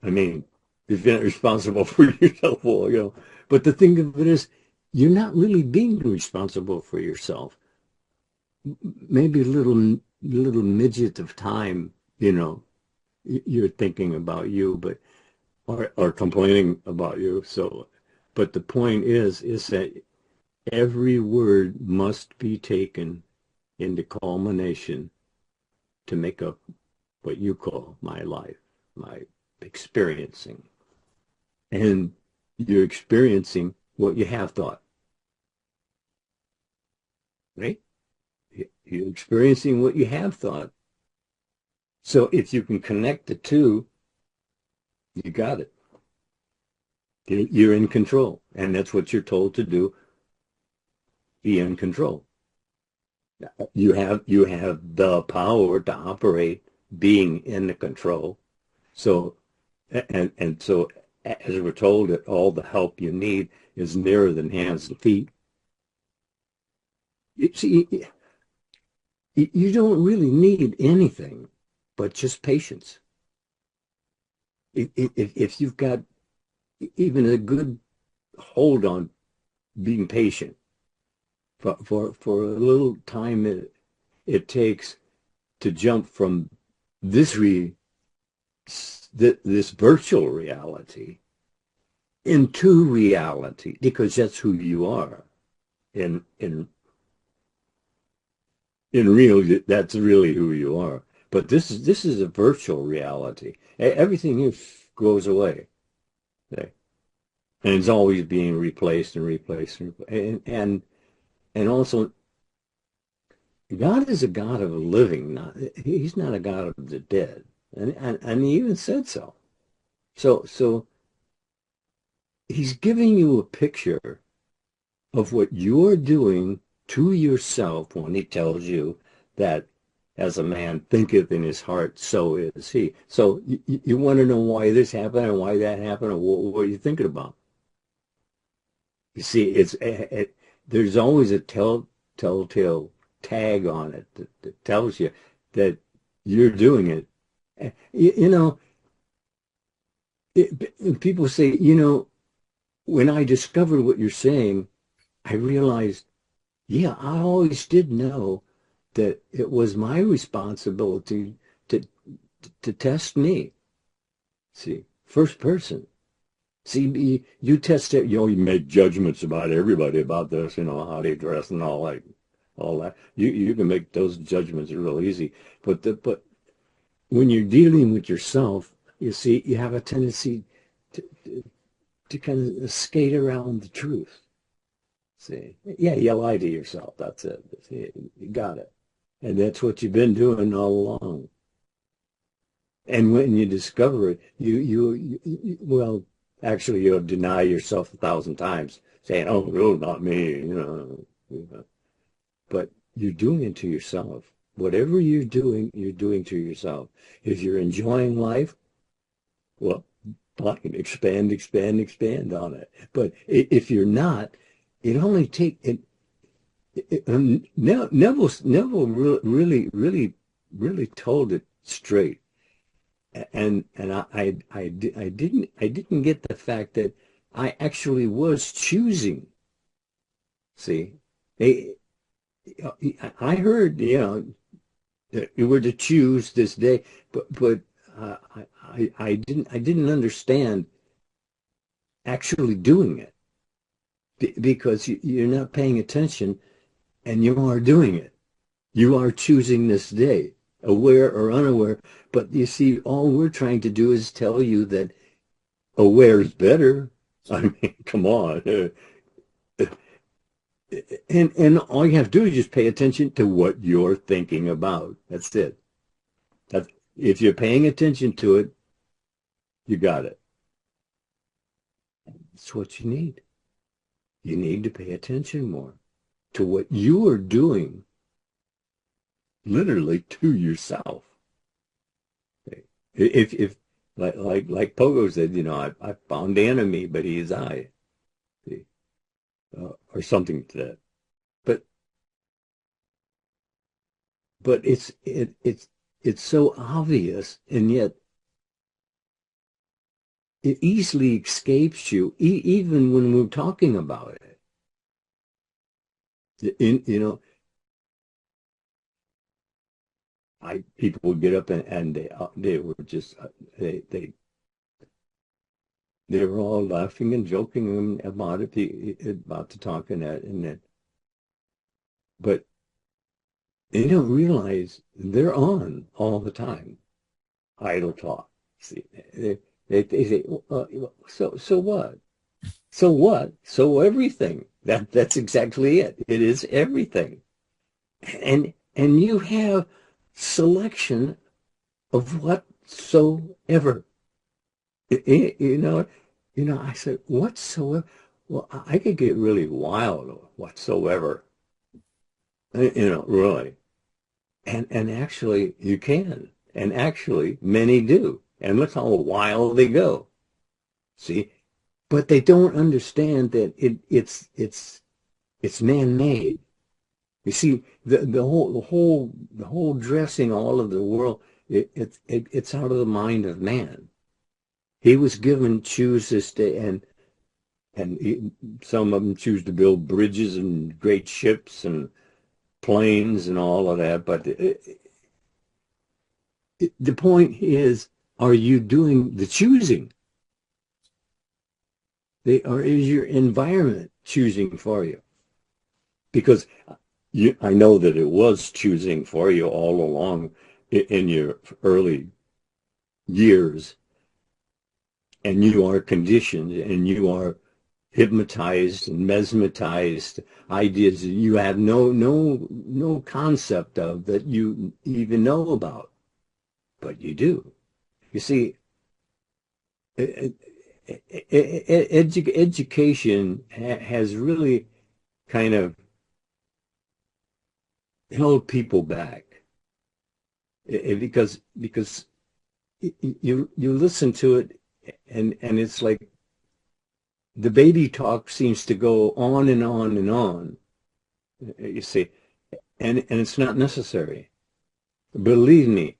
I mean, if you're not responsible for yourself, well, but the thing of it is, you're not really being responsible for yourself. Maybe a little midget of time, you're thinking about you, but or complaining about you. So, but the point is that every word must be taken into culmination to make up what you call my life, my experiencing. And you're experiencing what you have thought, right? You're experiencing what you have thought. So if you can connect the two, you got it. You're in control. And that's what you're told to do. Be in control. You have the power to operate being in the control. So so as we're told that all the help you need is nearer than hands and feet. You see, you don't really need anything but just patience. If you've got even a good hold on being patient for a little time it takes to jump from this this virtual reality into reality, because that's who you are in real, that's really who you are. But this is a virtual reality. Everything here goes away, okay? And it's always being replaced and replaced and also God is a God of the living. He's not a God of the dead, and he even said so. So he's giving you a picture of what you're doing to yourself when he tells you that as a man thinketh in his heart, so is he. So you want to know why this happened and why that happened, or what are you thinking about? You see, there's always a telltale tag on it that tells you that you're doing it. You know, people say, when I discovered what you're saying, I realized, yeah, I always did know that it was my responsibility to to test me. See, first person. See, you test it. You make judgments about everybody about this. How they dress and all that. You can make those judgments real easy. But when you're dealing with yourself, you see, you have a tendency to to kind of skate around the truth. See, yeah, you lie to yourself. That's it. See, you got it. And that's what you've been doing all along. And when you discover it, well, actually, you'll deny yourself 1,000 times, saying, "Oh, no, not me." But you're doing it to yourself. Whatever you're doing to yourself. If you're enjoying life, well, fine, expand, expand, expand on it. But if you're not, it only take it. Neville really told it straight, and I didn't get the fact that I actually was choosing. See, they, I heard that you were to choose this day, but I didn't understand actually doing it, because you're not paying attention and you are doing it. You are choosing this day, aware or unaware. But you see, all we're trying to do is tell you that aware is better. I mean, come on. And all you have to do is just pay attention to what you're thinking about. That's it. That if you're paying attention to it, you got it. That's what you need. You need to pay attention more to what you are doing, literally to yourself. If like Pogo said, I found the enemy, but he is I, or something to that. But it's so obvious, and yet it easily escapes you, even when we're talking about it. You know, people would get up and they were just they were all laughing and joking about it, about the talk and that, but they don't realize they're on all the time. Idle talk. See, they say, so what? So what? So everything. That's exactly it. It is everything. And you have selection of whatsoever. You know, I said, whatsoever. Well, I could get really wild whatsoever. You know, really. And actually you can. And actually many do. And look how wild they go. See? But they don't understand that it's man-made. You see, the whole dressing all of the world, it's out of the mind of man. He was given chooses to, some of them choose to build bridges and great ships and planes and all of that. But the point is, are you doing the choosing? Or is your environment choosing for you? Because I know that it was choosing for you all along in your early years, and you are conditioned and you are hypnotized and mesmerized ideas that you have no concept of, that you even know about, but you do. You see, education has really kind of held people back, because you listen to it, and it's like the baby talk seems to go on and on and on, you see, and it's not necessary. Believe me,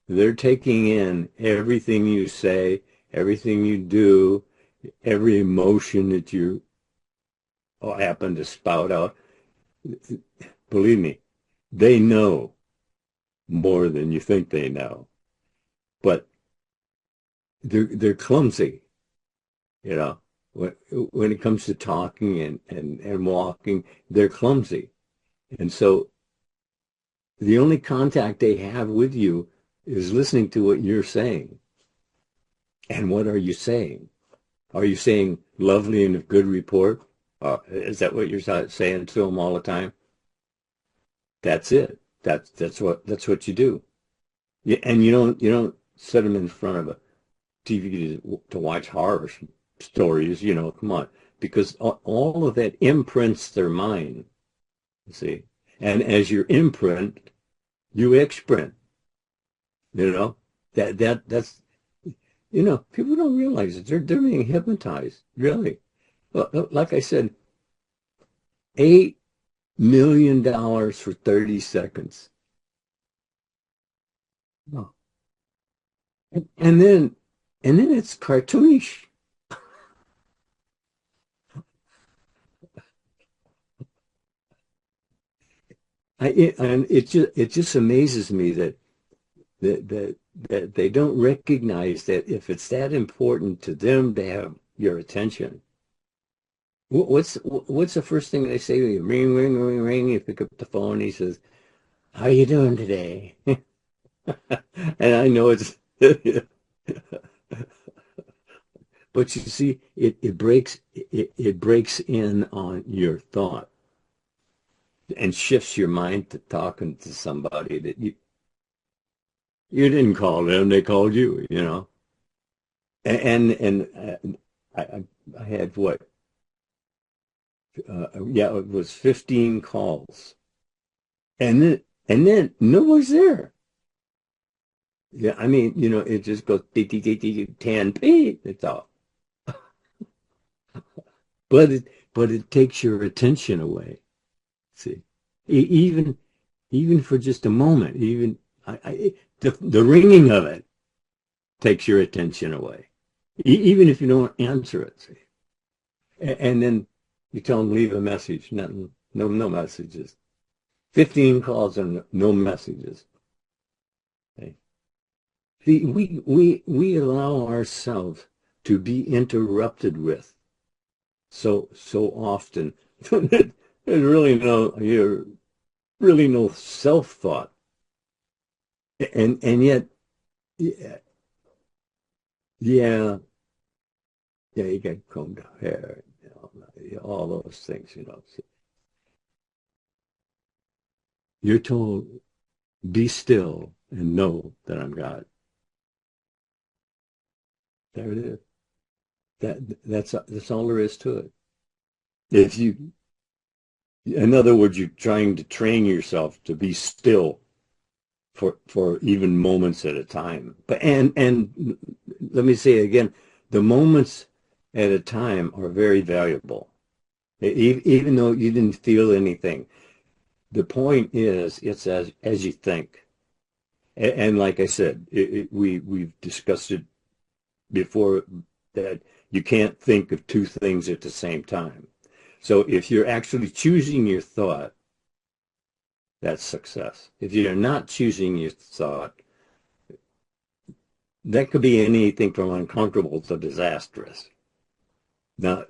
they're taking in everything you say, everything you do, every emotion that you happen to spout out. Believe me, they know more than you think they know, but they're clumsy, you know. When it comes to talking and walking, they're clumsy. And so the only contact they have with you is listening to what you're saying. And what are you saying? Are you saying lovely and of good report? Is that what you're saying to them all the time? That's it. That's what you do. And you don't set them in front of a TV to watch horror stories. You know, come on, because all of that imprints their mind. You see, and as you imprint, you exprint. You know, that's, you know, people don't realize it. They're being hypnotized, really. Well, like I said, $8 million for 30 seconds. Oh. And then it's cartoonish. And it just amazes me that they don't recognize that if it's that important to them to have your attention. What's the first thing they say to you? Ring, ring, ring, ring. You pick up the phone. He says, "How you doing today?" And I know it's, but you see, it breaks in on your thought and shifts your mind to talking to somebody that you didn't call them, they called you, you know. And I had what? Yeah, it was 15 calls, and then no one's there. Yeah, I mean, you know, it just goes 10 beep. It's all, but it takes your attention away. See, even for just a moment, even the ringing of it takes your attention away. even if you don't answer it. See? And then you tell them leave a message. Nothing, no messages. 15 calls and no messages. Okay? See, we allow ourselves to be interrupted with so often. There's really no self thought, and yet, yeah, yeah, yeah, you get combed hair, all those things. You're told, be still and know that I'm God. There it is. That's all there is to it. If you, in other words, you're trying to train yourself to be still for even moments at a time. But and let me say again, the moments at a time are very valuable. Even though you didn't feel anything, the point is it's as you think. And like I said, we've discussed it before that you can't think of two things at the same time. So if you're actually choosing your thought, that's success. If you're not choosing your thought, that could be anything from uncomfortable to disastrous. Now,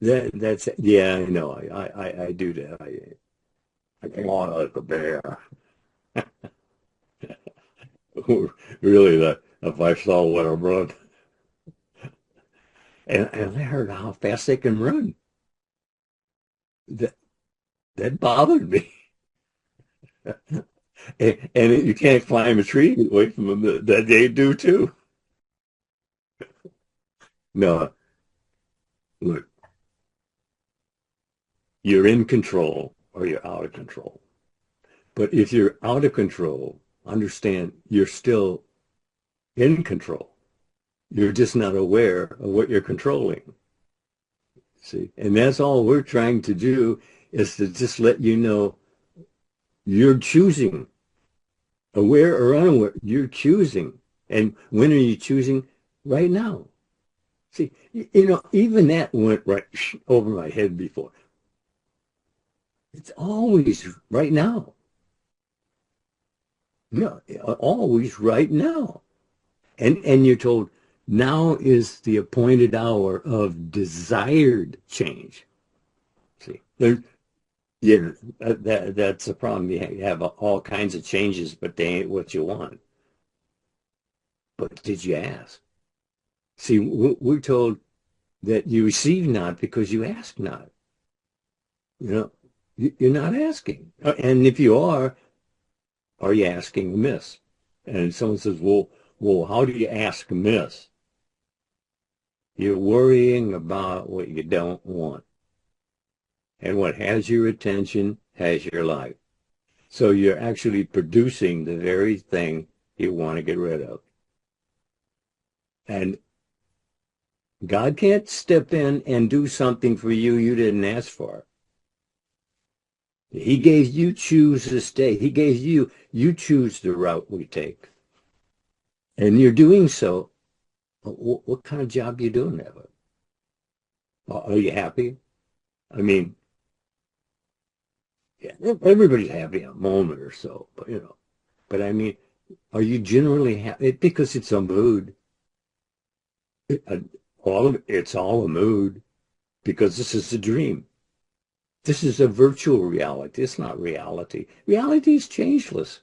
that's yeah, I know. I do that. I come on like a bear. Really, that if I saw what I run, and I heard how fast they can run, that that bothered me. And you can't climb a tree away from them. That they do too. No, look, you're in control or you're out of control. But if you're out of control, understand you're still in control. You're just not aware of what you're controlling. See, and that's all we're trying to do is to just let you know you're choosing, aware or unaware, you're choosing. And when are you choosing? Right now. See, even that went right over my head before. It's always right now. No, always right now. And you're told now is the appointed hour of desired change. See, yeah, that's the problem. You have all kinds of changes, but they ain't what you want. But did you ask? See, we're told that you receive not because you ask not. You know, you're not asking. And if you are you asking amiss? And someone says, well, how do you ask amiss? You're worrying about what you don't want. And what has your attention has your life. So you're actually producing the very thing you want to get rid of. And God can't step in and do something for you you didn't ask for. He gave you choose this day. He gave you choose the route we take. And you're doing so. What kind of job are you doing that with? Are you happy? I mean, yeah, everybody's happy a moment or so, but I mean, are you generally happy? Because it's a mood. Uh, it's all a mood because this is a dream. This is a virtual reality. It's not reality. Reality is changeless.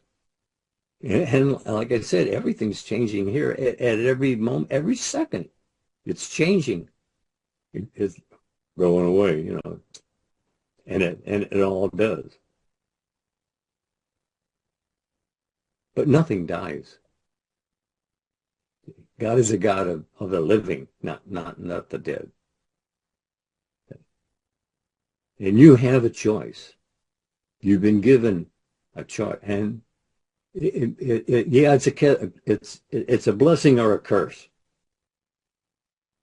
And like I said, everything's changing here at every moment, every second. It's changing. It's going away, and it all does. But nothing dies. God is a God of the living, not the dead. And you have a choice. You've been given a choice, and yeah, it's a blessing or a curse.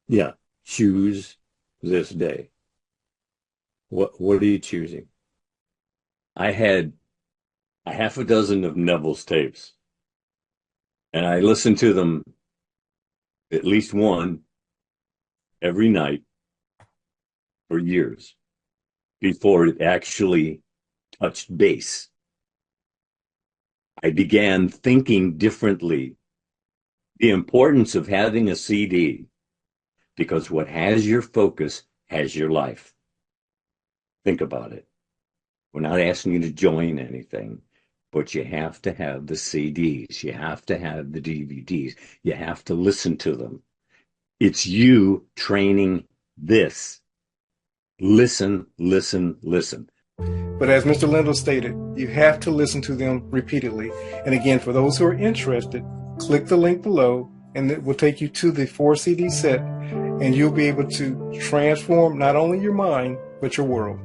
Yeah, choose this day. What are you choosing? I had a half a dozen of Neville's tapes, and I listened to them at least one every night for years before it actually touched base. I began thinking differently. The importance of having a CD, because what has your focus has your life. Think about it. We're not asking you to join anything, but you have to have the CDs. You have to have the DVDs. You have to listen to them. It's you training this. Listen, listen, listen. But as Mr. Lindell stated, you have to listen to them repeatedly. And again, for those who are interested, click the link below and it will take you to the 4 CD set, and you'll be able to transform not only your mind, but your world.